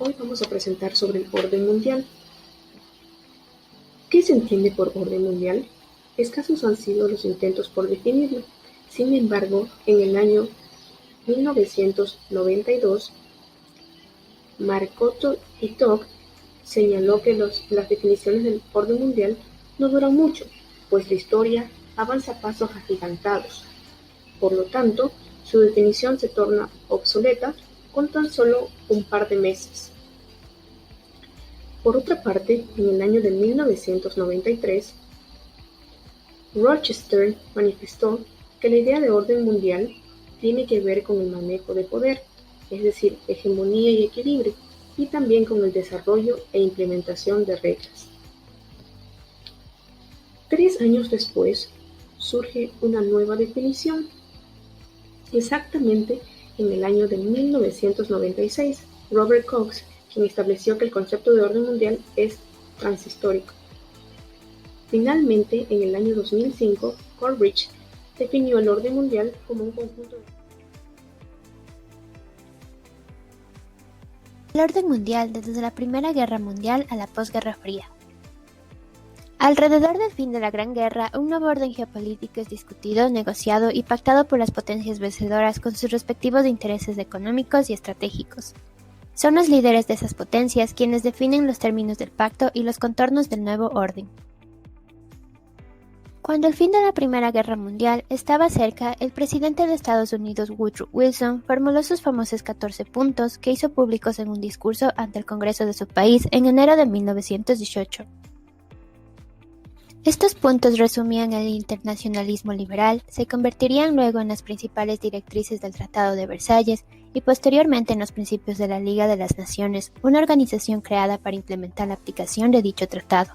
Hoy vamos a presentar sobre el orden mundial. ¿Qué se entiende por orden mundial? Escasos han sido los intentos por definirlo. Sin embargo, en el año 1992, Markoto Itok señaló que las definiciones del orden mundial no duran mucho, pues la historia avanza a pasos agigantados. Por lo tanto, su definición se torna obsoleta con tan solo un par de meses. Por otra parte, en el año de 1993, Rochester manifestó que la idea de orden mundial tiene que ver con el manejo de poder, es decir, hegemonía y equilibrio, y también con el desarrollo e implementación de reglas. 3 años después, surge una nueva definición. Exactamente en el año de 1996, Robert Cox, quien estableció que el concepto de orden mundial es transhistórico. Finalmente, en el año 2005, Coleridge definió el orden mundial como un conjunto de... El orden mundial desde la Primera Guerra Mundial a la Posguerra Fría. Alrededor del fin de la Gran Guerra, un nuevo orden geopolítico es discutido, negociado y pactado por las potencias vencedoras con sus respectivos intereses económicos y estratégicos. Son los líderes de esas potencias quienes definen los términos del pacto y los contornos del nuevo orden. Cuando el fin de la Primera Guerra Mundial estaba cerca, el presidente de Estados Unidos Woodrow Wilson formuló sus famosos 14 puntos que hizo públicos en un discurso ante el Congreso de su país en enero de 1918. Estos puntos resumían el internacionalismo liberal, se convertirían luego en las principales directrices del Tratado de Versalles y posteriormente en los principios de la Liga de las Naciones, una organización creada para implementar la aplicación de dicho tratado.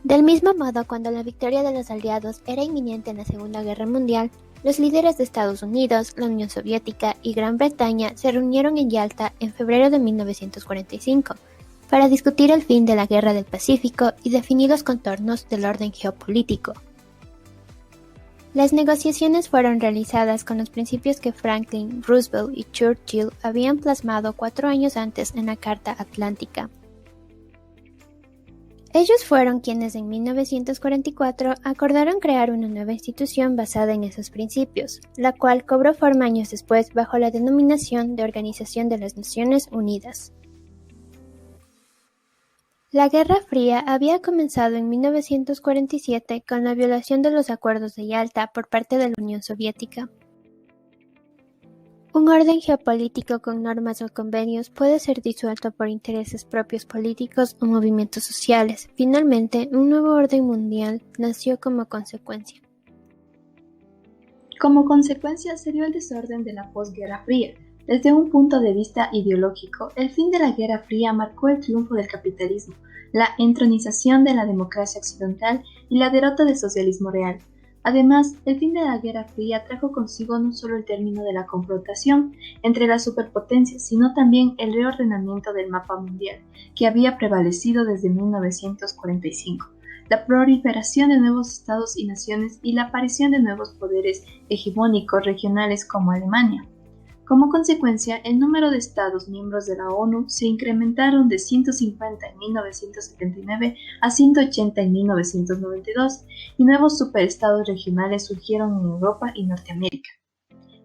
Del mismo modo, cuando la victoria de los aliados era inminente en la Segunda Guerra Mundial, los líderes de Estados Unidos, la Unión Soviética y Gran Bretaña se reunieron en Yalta en febrero de 1945 para discutir el fin de la Guerra del Pacífico y definir los contornos del orden geopolítico. Las negociaciones fueron realizadas con los principios que Franklin, Roosevelt y Churchill habían plasmado 4 años antes en la Carta Atlántica. Ellos fueron quienes en 1944 acordaron crear una nueva institución basada en esos principios, la cual cobró forma años después bajo la denominación de Organización de las Naciones Unidas. La Guerra Fría había comenzado en 1947 con la violación de los acuerdos de Yalta por parte de la Unión Soviética. Un orden geopolítico con normas o convenios puede ser disuelto por intereses propios políticos o movimientos sociales. Finalmente, un nuevo orden mundial nació como consecuencia. Como consecuencia se dio el desorden de la posguerra fría. Desde un punto de vista ideológico, el fin de la Guerra Fría marcó el triunfo del capitalismo, la entronización de la democracia occidental y la derrota del socialismo real. Además, el fin de la Guerra Fría trajo consigo no solo el término de la confrontación entre las superpotencias, sino también el reordenamiento del mapa mundial, que había prevalecido desde 1945, la proliferación de nuevos estados y naciones y la aparición de nuevos poderes hegemónicos regionales como Alemania. Como consecuencia, el número de estados miembros de la ONU se incrementaron de 150 en 1979 a 180 en 1992, y nuevos superestados regionales surgieron en Europa y Norteamérica.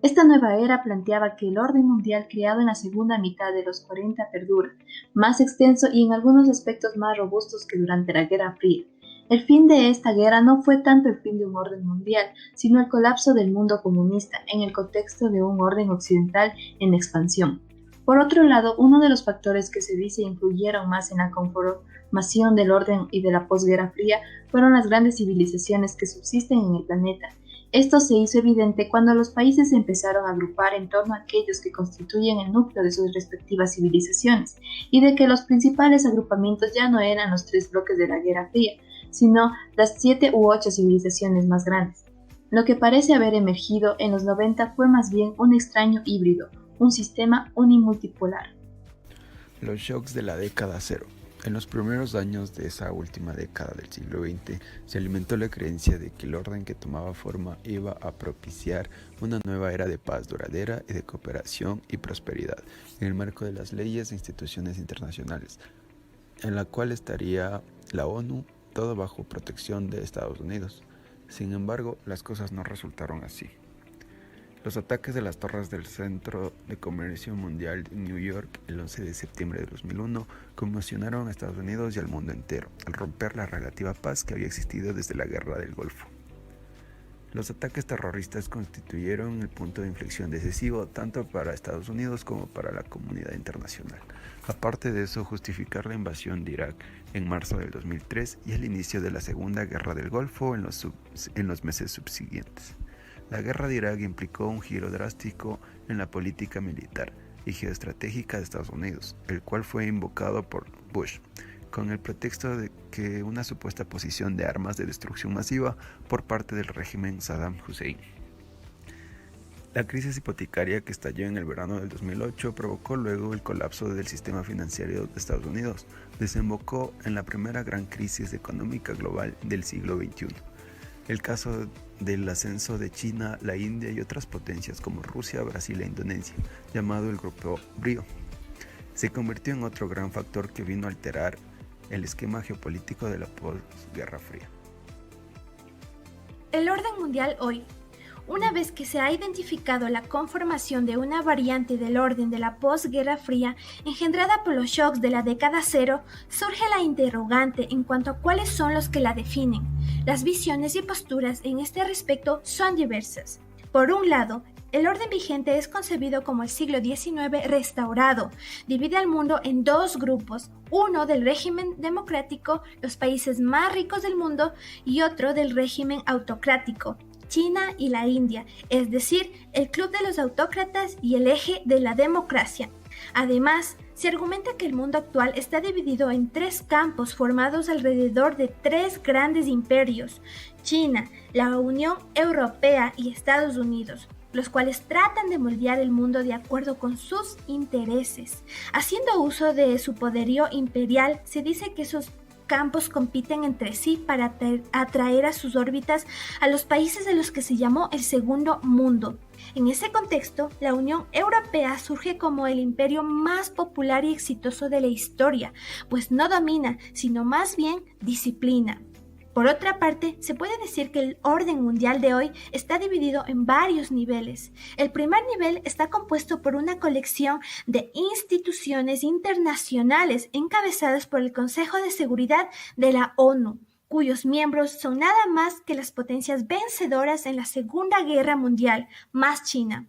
Esta nueva era planteaba que el orden mundial creado en la segunda mitad de los 40 perdura, más extenso y en algunos aspectos más robustos que durante la Guerra Fría. El fin de esta guerra no fue tanto el fin de un orden mundial, sino el colapso del mundo comunista en el contexto de un orden occidental en expansión. Por otro lado, uno de los factores que se dice influyeron más en la conformación del orden y de la posguerra fría fueron las grandes civilizaciones que subsisten en el planeta. Esto se hizo evidente cuando los países se empezaron a agrupar en torno a aquellos que constituyen el núcleo de sus respectivas civilizaciones, y de que los principales agrupamientos ya no eran los 3 bloques de la Guerra Fría, sino las 7 u 8 civilizaciones más grandes. Lo que parece haber emergido en los 90 fue más bien un extraño híbrido, un sistema unimultipolar. Los shocks de la década cero. En los primeros años de esa última década del siglo XX se alimentó la creencia de que el orden que tomaba forma iba a propiciar una nueva era de paz duradera y de cooperación y prosperidad en el marco de las leyes e instituciones internacionales, en la cual estaría la ONU, todo bajo protección de Estados Unidos. Sin embargo, las cosas no resultaron así. Los ataques de las torres del Centro de Comercio Mundial en New York el 11 de septiembre de 2001 conmocionaron a Estados Unidos y al mundo entero, al romper la relativa paz que había existido desde la Guerra del Golfo. Los ataques terroristas constituyeron el punto de inflexión decisivo tanto para Estados Unidos como para la comunidad internacional. Aparte de eso, justificar la invasión de Irak en marzo del 2003 y el inicio de la Segunda Guerra del Golfo en los meses subsiguientes. La guerra de Irak implicó un giro drástico en la política militar y geoestratégica de Estados Unidos, el cual fue invocado por Bush, con el pretexto de que una supuesta posición de armas de destrucción masiva por parte del régimen Saddam Hussein. La crisis hipotecaria que estalló en el verano del 2008 provocó luego el colapso del sistema financiero de Estados Unidos, desembocó en la primera gran crisis económica global del siglo XXI. El caso del ascenso de China, la India y otras potencias como Rusia, Brasil e Indonesia, llamado el Grupo BRIO, se convirtió en otro gran factor que vino a alterar el esquema geopolítico de la posguerra fría. El orden mundial hoy. Una vez que se ha identificado la conformación de una variante del orden de la posguerra fría engendrada por los shocks de la década cero, surge la interrogante en cuanto a cuáles son los que la definen. Las visiones y posturas en este respecto son diversas. Por un lado, el orden vigente es concebido como el siglo XIX restaurado. Divide al mundo en dos grupos, uno del régimen democrático, los países más ricos del mundo, y otro del régimen autocrático, China y la India, es decir, el club de los autócratas y el eje de la democracia. Además, se argumenta que el mundo actual está dividido en tres campos formados alrededor de tres grandes imperios, China, la Unión Europea y Estados Unidos, los cuales tratan de moldear el mundo de acuerdo con sus intereses. Haciendo uso de su poderío imperial, se dice que esos campos compiten entre sí para atraer a sus órbitas a los países de los que se llamó el Segundo Mundo. En ese contexto, la Unión Europea surge como el imperio más popular y exitoso de la historia, pues no domina, sino más bien disciplina. Por otra parte, se puede decir que el orden mundial de hoy está dividido en varios niveles. El primer nivel está compuesto por una colección de instituciones internacionales encabezadas por el Consejo de Seguridad de la ONU, cuyos miembros son nada más que las potencias vencedoras en la Segunda Guerra Mundial, más China.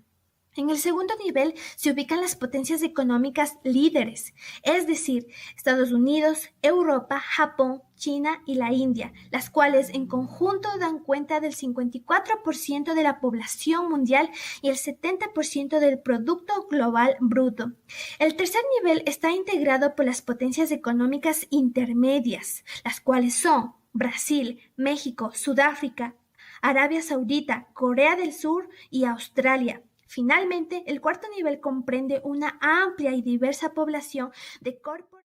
En el segundo nivel se ubican las potencias económicas líderes, es decir, Estados Unidos, Europa, Japón, China y la India, las cuales en conjunto dan cuenta del 54% de la población mundial y el 70% del Producto Global Bruto. El tercer nivel está integrado por las potencias económicas intermedias, las cuales son Brasil, México, Sudáfrica, Arabia Saudita, Corea del Sur y Australia. Finalmente, el cuarto nivel comprende una amplia y diversa población de corporaciones.